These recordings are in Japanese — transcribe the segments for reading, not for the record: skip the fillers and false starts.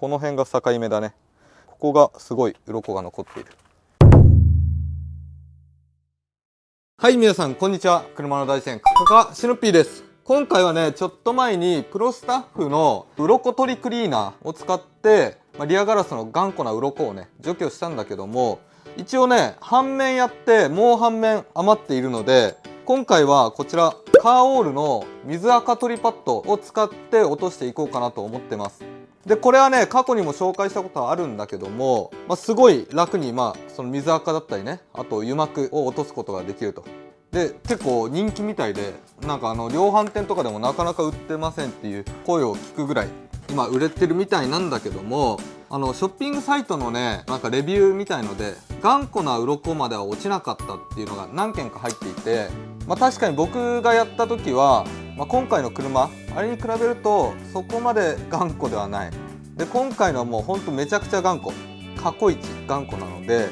この辺が境目だね。ここがすごい鱗が残っている。はい、皆さんこんにちは。車の大山かかしのっぴーです。今回はね、ちょっと前にプロスタッフの鱗取りクリーナーを使って、リアガラスの頑固な鱗をね除去したんだけども、一応ね半面やってもう半面余っているので、今回はこちらカーオールの水垢取りパッドを使って落としていこうかなと思ってます。でこれはね過去にも紹介したことはあるんだけども、すごい楽にその水垢だったりね、あと油膜を落とすことができると。で結構人気みたいで、なんか量販店とかでもなかなか売ってませんっていう声を聞くぐらい今売れてるみたいなんだけども、ショッピングサイトのねなんかレビューみたいので頑固な鱗までは落ちなかったっていうのが何件か入っていて、確かに僕がやった時は、今回の車あれに比べるとそこまで頑固ではない。で今回のはもうほんとめちゃくちゃ頑固、過去一頑固なので、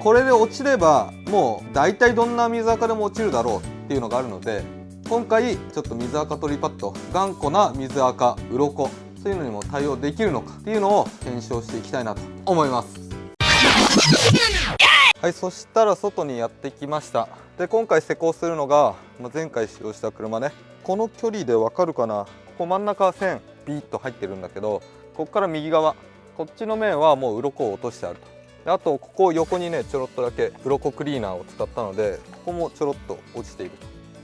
これで落ちればもう大体どんな水垢でも落ちるだろうっていうのがあるので、今回ちょっと水垢取りパッド、頑固な水垢鱗、そういうのにも対応できるのかっていうのを検証していきたいなと思います。はい、そしたら外にやってきました。で今回施工するのが、前回使用した車ね、この距離でわかるかな、ここ真ん中線ビーッと入ってるんだけど、ここから右側こっちの面はもう鱗を落としてあると。であとここ横にねちょろっとだけ鱗クリーナーを使ったので、ここもちょろっと落ちている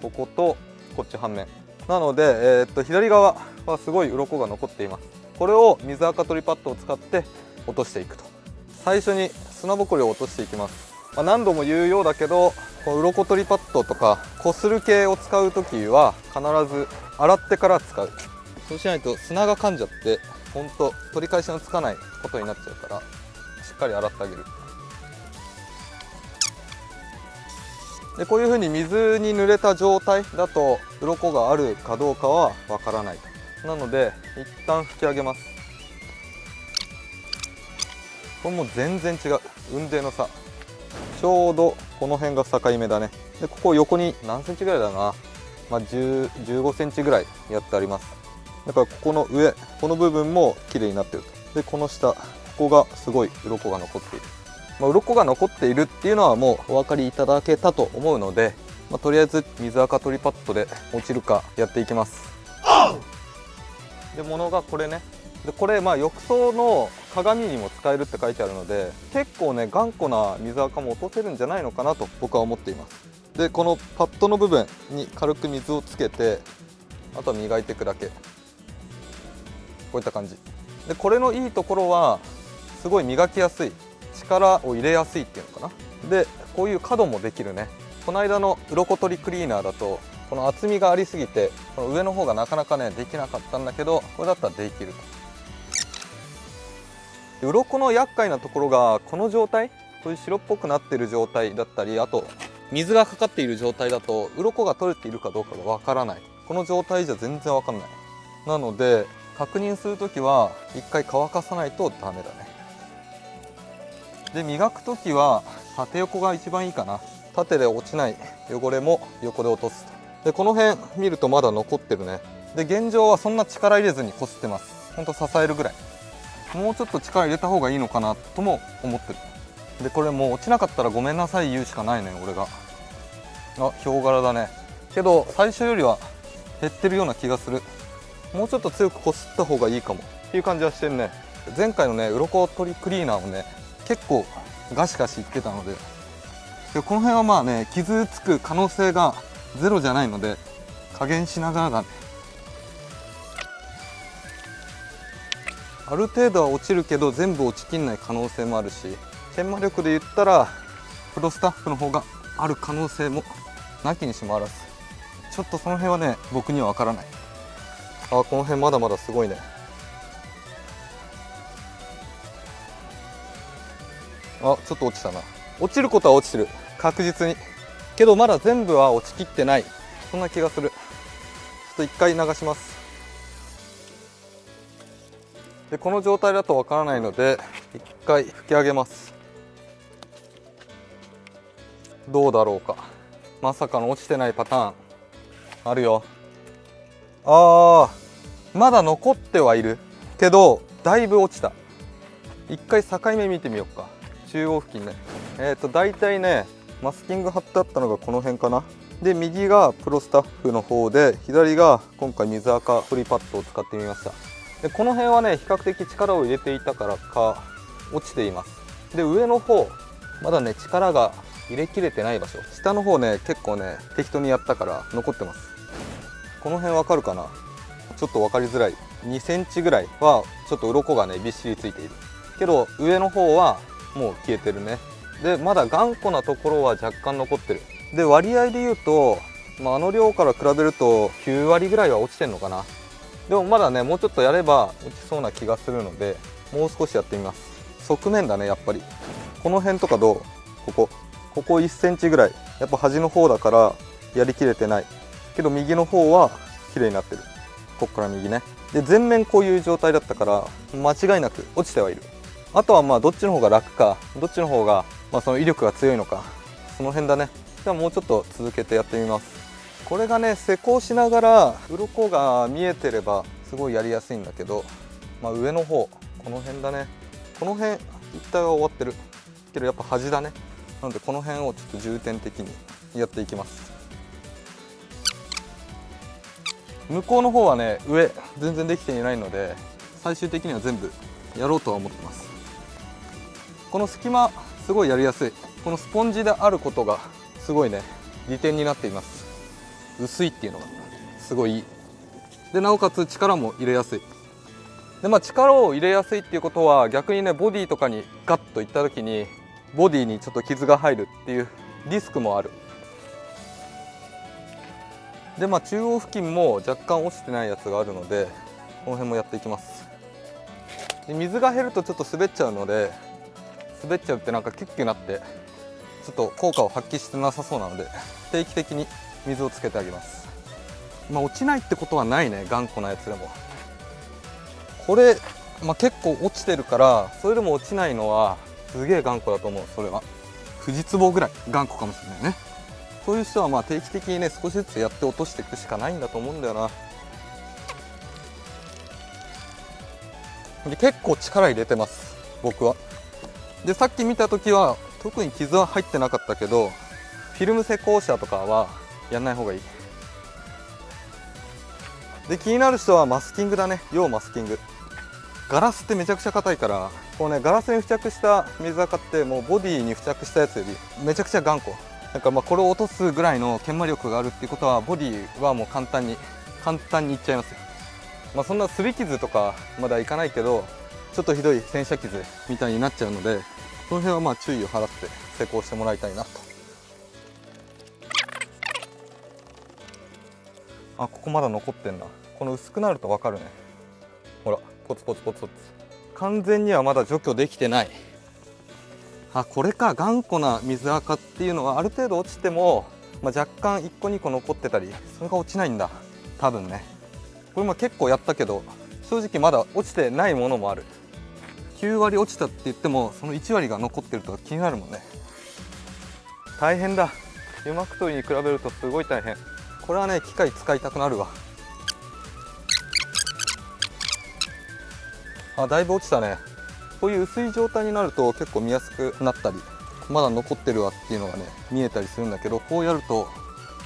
と。こことこっち半面なので、左側はすごい鱗が残っています。これを水垢取りパッドを使って落としていくと。最初に砂ぼこりを落としていきます。何度も言うようだけど、この鱗取りパッドとかこする系を使う時は必ず洗ってから使う。そうしないと砂が噛んじゃってほんと取り返しのつかないことになっちゃうから、しっかり洗ってあげる。でこういう風に水に濡れた状態だと鱗があるかどうかはわからないと。なので一旦拭き上げます。これもう全然違う、雲泥の差。ちょうどこの辺が境目だね。でここ横に何センチぐらいだな、15センチぐらいやってあります。だからここの上、この部分も綺麗になってると。でこの下、ここがすごい鱗が残っている。鱗が残っているっていうのはもうお分かりいただけたと思うので、とりあえず水垢取りパッドで落ちるかやっていきます。で物がこれね。でこれ浴槽の鏡にも使えるって書いてあるので、結構ね頑固な水垢も落とせるんじゃないのかなと僕は思っています。でこのパッドの部分に軽く水をつけて、あとは磨いていくだけ。こういった感じで、これのいいところはすごい磨きやすい、力を入れやすいっていうのかな。でこういう角もできるね。この間の鱗取りクリーナーだとこの厚みがありすぎて、この上の方がなかなかねできなかったんだけど、これだったらできると。鱗の厄介なところがこの状態、こういう白っぽくなっている状態だったり、あと水がかかっている状態だと鱗が取れているかどうかがわからない。この状態じゃ全然わかんない。なので確認するときは一回乾かさないとダメだね。で磨くときは縦横が一番いいかな。縦で落ちない汚れも横で落とすと。でこの辺見るとまだ残ってるね。で現状はそんな力入れずにこすってます。ほんと支えるぐらい。もうちょっと力入れた方がいいのかなとも思ってる。でこれもう落ちなかったらごめんなさい言うしかないね俺が。ヒョウ柄だね。けど最初よりは減ってるような気がする。もうちょっと強くこすった方がいいかもっていう感じはしてるね。前回のね鱗取りクリーナーをね結構ガシガシいってたので、この辺はね傷つく可能性がゼロじゃないので加減しながらだね。ある程度は落ちるけど全部落ちきんない可能性もあるし、研磨力で言ったらプロスタッフの方がある可能性もなきにしもあらず。ちょっとその辺はね僕には分からない。この辺まだまだすごいね。ちょっと落ちたな。落ちることは落ちてる確実に。けどまだ全部は落ちきってない、そんな気がする。ちょっと一回流します。でこの状態だとわからないので一回拭き上げます。どうだろうか。まさかの落ちてないパターンあるよ。まだ残ってはいるけどだいぶ落ちた。一回境目見てみようか。中央付近ね。大体ねマスキング貼ってあったのがこの辺かな。で右がプロスタッフの方で、左が今回水垢ポリパッドを使ってみました。でこの辺はね比較的力を入れていたからか落ちています。で上の方まだね力が入れきれてない場所、下の方ね結構ね適当にやったから残ってます。この辺わかるかな。ちょっと分かりづらい。2センチぐらいはちょっと鱗がねびっしりついているけど、上の方はもう消えてるね。でまだ頑固なところは若干残ってる。で割合で言うと、あの量から比べると9割ぐらいは落ちてんのかな。でもまだねもうちょっとやれば落ちそうな気がするので、もう少しやってみます。側面だねやっぱり。この辺とかどう？ここ1センチぐらいやっぱ端の方だからやりきれてないけど、右の方は綺麗になってる。こっから右ね。で前面こういう状態だったから間違いなく落ちてはいる。あとはまあどっちの方が楽か、どっちの方がその威力が強いのか、その辺だね。じゃあもうちょっと続けてやってみます。これがね施工しながら鱗が見えてればすごいやりやすいんだけど、上の方この辺だね。この辺一帯は終わってるけどやっぱ端だね。なのでこの辺をちょっと重点的にやっていきます。向こうの方はね上全然できていないので、最終的には全部やろうとは思ってます。この隙間すごいやりやすい。このスポンジであることがすごいね利点になっています。薄いっていうのがすごいいい。でなおかつ力も入れやすい。で力を入れやすいっていうことは逆にねボディとかにガッといった時にボディにちょっと傷が入るっていうリスクもある。で中央付近も若干落ちてないやつがあるので、この辺もやっていきます。で水が減るとちょっと滑っちゃうので、滑っちゃうってなんかキュッキュなってちょっと効果を発揮してなさそうなので、定期的に水をつけてあげます。落ちないってことはないね、頑固なやつでも。これ、結構落ちてるから、それでも落ちないのはすげえ頑固だと思う。それはフジツボぐらい頑固かもしれないね。そういう人は定期的にね少しずつやって落としていくしかないんだと思うんだよな。で結構力入れてます僕は。でさっき見た時は特に傷は入ってなかったけど、フィルム施工車とかはやんない方がいい。で気になる人はマスキングだね。要マスキング。ガラスってめちゃくちゃ硬いから、こうねガラスに付着した水垢ってもうボディに付着したやつよりめちゃくちゃ頑固。なんかこれを落とすぐらいの研磨力があるっていうことは、ボディはもう簡単にいっちゃいますよ。そんな擦り傷とかまだいかないけど、ちょっとひどい洗車傷みたいになっちゃうので、その辺は注意を払って施工してもらいたいなと。ここまだ残ってんな。この薄くなると分かるね。ほらポツポツポツポツ。完全にはまだ除去できてない。これか。頑固な水垢っていうのはある程度落ちても、若干1個2個残ってたり、それが落ちないんだ多分ね。これ結構やったけど正直まだ落ちてないものもある。9割落ちたって言ってもその1割が残ってると気になるもんね。大変だ。油膜取りに比べるとすごい大変。これはね機械使いたくなるわ。だいぶ落ちたね。こういう薄い状態になると結構見やすくなったり、まだ残ってるわっていうのがね見えたりするんだけど、こうやると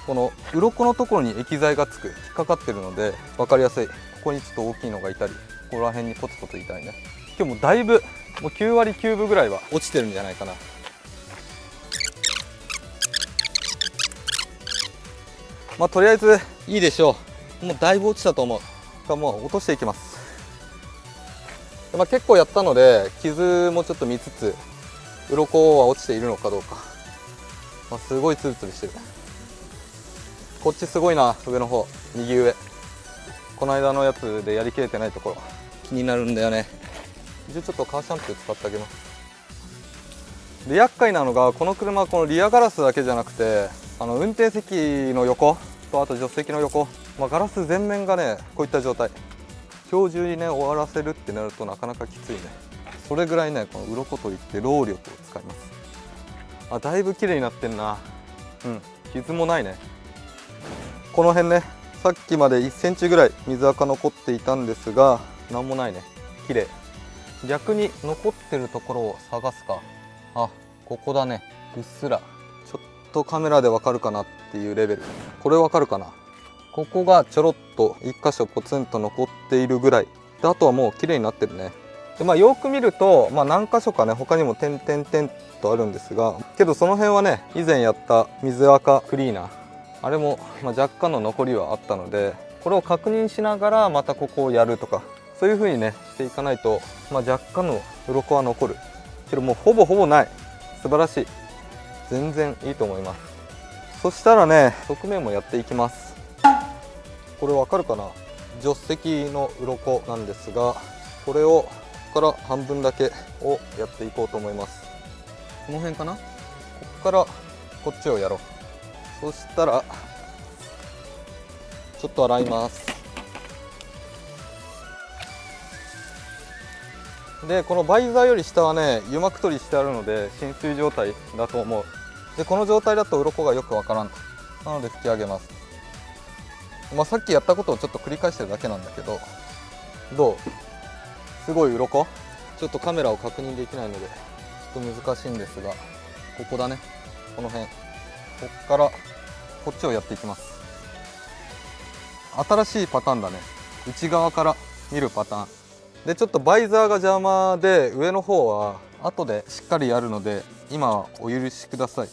この鱗のところに液剤がつく、引っかかってるので分かりやすい。ここにちょっと大きいのがいたり、ここら辺にポツポツいたりね。今日もだいぶもう9割9分ぐらいは落ちてるんじゃないかな。とりあえずいいでしょう。もうだいぶ落ちたと思う。もう落としていきます。結構やったので傷もちょっと見つつ、鱗は落ちているのかどうか。すごいツルツルしてる。こっちすごいな。上の方右上、この間のやつでやりきれてないところ気になるんだよね。一応ちょっとカーシャンプー使ってあげます。で厄介なのが、この車このリアガラスだけじゃなくて、運転席の横とあと助手席の横、ガラス全面がねこういった状態。今日中にね終わらせるってなるとなかなかきついね。それぐらいねこの鱗取りって労力を使います。だいぶ綺麗になってんな。傷もないね。この辺ねさっきまで1センチぐらい水垢残っていたんですが、なんもないね。綺麗。逆に残ってるところを探すか。あ、ここだね。うっすらちょっとカメラでわかるかなっていうレベル。これわかるかな。ここがちょろっと1箇所ポツンと残っているぐらいで、あとはもう綺麗になってるね。でよく見ると、何箇所かね他にも点々点とあるんですが、けどその辺はね以前やった水垢クリーナー、あれも、若干の残りはあったので、これを確認しながらまたここをやるとか、そういう風にねしていかないと、若干の鱗は残るけど、もうほぼほぼない。素晴らしい。全然いいと思います。そしたらね側面もやっていきます。これわかるかな。助手席の鱗なんですが、これをここから半分だけをやっていこうと思います。この辺かな。ここからこっちをやろう。そしたらちょっと洗います。でこのバイザーより下はね油膜取りしてあるので浸水状態だと思う。でこの状態だと鱗がよくわからんと。なので拭き上げます。さっきやったことをちょっと繰り返してるだけなんだけど、どう？すごい鱗？ちょっとカメラを確認できないのでちょっと難しいんですが、ここだね。この辺、こっからこっちをやっていきます。新しいパターンだね。内側から見るパターンで、ちょっとバイザーが邪魔で上の方は後でしっかりやるので今はお許しください。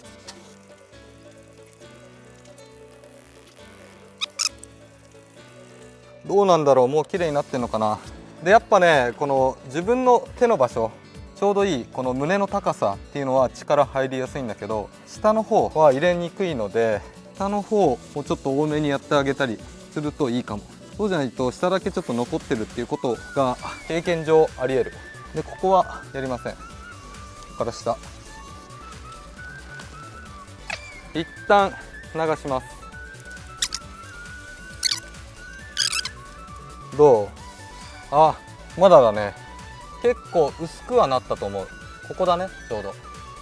どうなんだろう、もう綺麗になってんのかな。でやっぱねこの自分の手の場所ちょうどいいこの胸の高さっていうのは力入りやすいんだけど、下の方は入れにくいので下の方をちょっと多めにやってあげたりするといいかも。そうじゃないと下だけちょっと残ってるっていうことが経験上ありえる。でここはやりません。ここから下一旦流します。どう？あ、まだだね。結構薄くはなったと思う。ここだね、ちょうど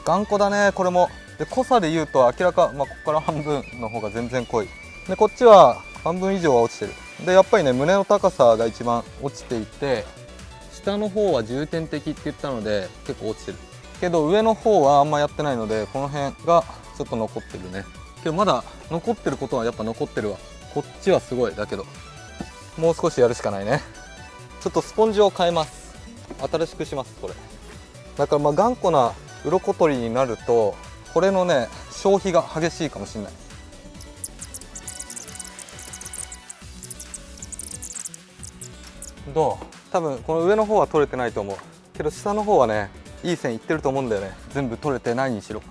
頑固だねこれも。で濃さで言うと明らか、ここから半分の方が全然濃い。でこっちは半分以上は落ちてる。でやっぱりね胸の高さが一番落ちていて、下の方は重点的って言ったので結構落ちてるけど、上の方はあんまやってないのでこの辺がちょっと残ってるね。けどまだ残ってることはやっぱ残ってるわ。こっちはすごい。だけどもう少しやるしかないね。ちょっとスポンジを変えます。新しくします。これだから頑固な鱗取りになるとこれのね消費が激しいかもしれない。どう？多分この上の方は取れてないと思うけど、下の方はねいい線いってると思うんだよね。全部取れてないにしろ。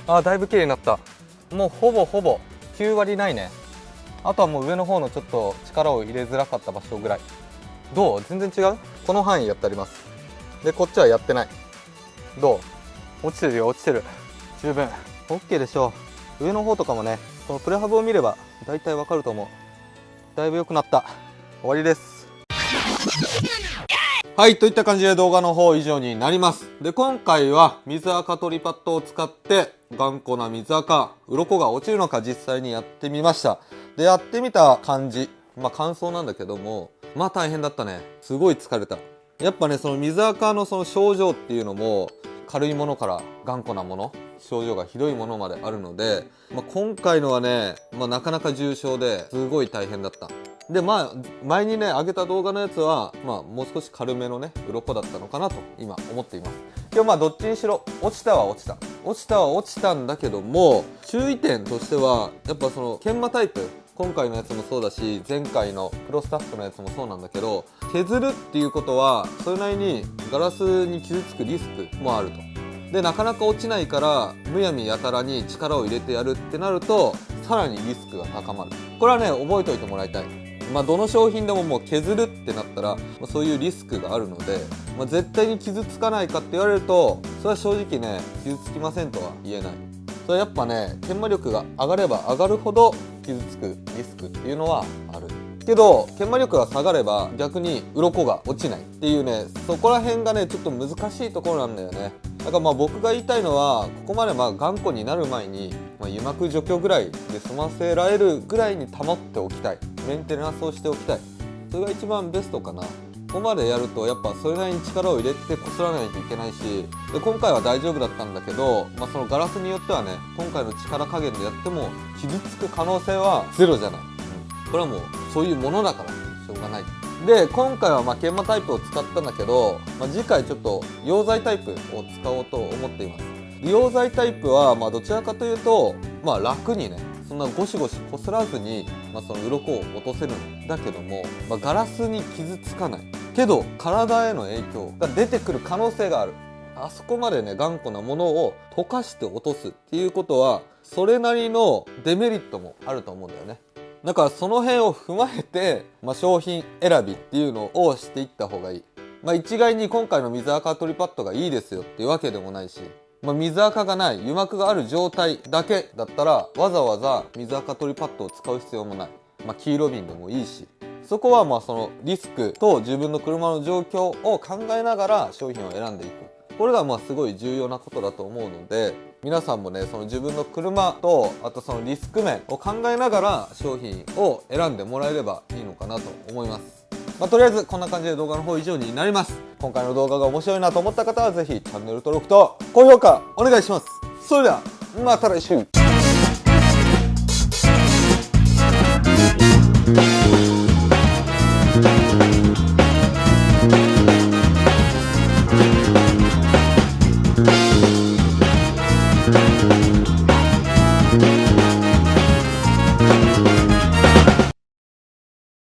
だいぶ綺麗になった。もうほぼほぼ9割ないね。あとはもう上の方のちょっと力を入れづらかった場所ぐらい。どう？全然違う？この範囲やってあります。でこっちはやってない。どう？落ちてるよ、落ちてる。十分 OK でしょう。上の方とかもねこのプレハブを見ればだいたいわかると思う。だいぶ良くなった。終わりです。はい、といった感じで動画の方以上になります。で今回は水垢取りパッドを使って頑固な水垢鱗が落ちるのか実際にやってみました。でやってみた感じ、感想なんだけども、大変だったね。すごい疲れた。やっぱねその水垢のその症状っていうのも軽いものから頑固なもの、症状がひどいものまであるので、今回のはね、なかなか重症ですごい大変だった。で前にね上げた動画のやつはもう少し軽めのね鱗だったのかなと今思っています。今日どっちにしろ落ちたは落ちた、落ちたは落ちたんだけども、注意点としてはやっぱその研磨タイプ、今回のやつもそうだし前回のプロスタッフのやつもそうなんだけど、削るっていうことはそれなりにガラスに傷つくリスクもあると。でなかなか落ちないからむやみやたらに力を入れてやるってなるとさらにリスクが高まる。これはね覚えておいてもらいたい。どの商品でももう削るってなったらそういうリスクがあるので、絶対に傷つかないかって言われるとそれは正直ね傷つきませんとは言えない。それはやっぱね研磨力が上がれば上がるほど傷つくリスクっていうのはあるけど、研磨力が下がれば逆に鱗が落ちないっていうね、そこら辺がねちょっと難しいところなんだよね。だから僕が言いたいのはここまで頑固になる前に、油膜除去ぐらいで済ませられるぐらいに保っておきたい。メンテナンスをしておきたい。それが一番ベストかな。こまでやるとやっぱそれなりに力を入れてこすらないといけないし、で今回は大丈夫だったんだけど、そのガラスによってはね、今回の力加減でやっても傷つく可能性はゼロじゃない、これはもうそういうものだからしょうがない。で今回は研磨タイプを使ったんだけど、次回ちょっと溶剤タイプを使おうと思っています。溶剤タイプはどちらかというと楽にね、そんなゴシゴシこすらずに、その鱗を落とせるんだけども、ガラスに傷つかないけど体への影響が出てくる可能性がある。あそこまでね頑固なものを溶かして落とすっていうことはそれなりのデメリットもあると思うんだよね。だからその辺を踏まえて、商品選びっていうのをしていった方がいい。一概に今回の水垢トリパッドがいいですよっていうわけでもないし、水垢がない油膜がある状態だけだったらわざわざ水垢トリパッドを使う必要もない。黄色瓶でもいいし、そこはそのリスクと自分の車の状況を考えながら商品を選んでいく。これがすごい重要なことだと思うので、皆さんもねその自分の車とあとそのリスク面を考えながら商品を選んでもらえればいいのかなと思います。とりあえずこんな感じで動画の方以上になります。今回の動画が面白いなと思った方はぜひチャンネル登録と高評価お願いします。それではまた来週。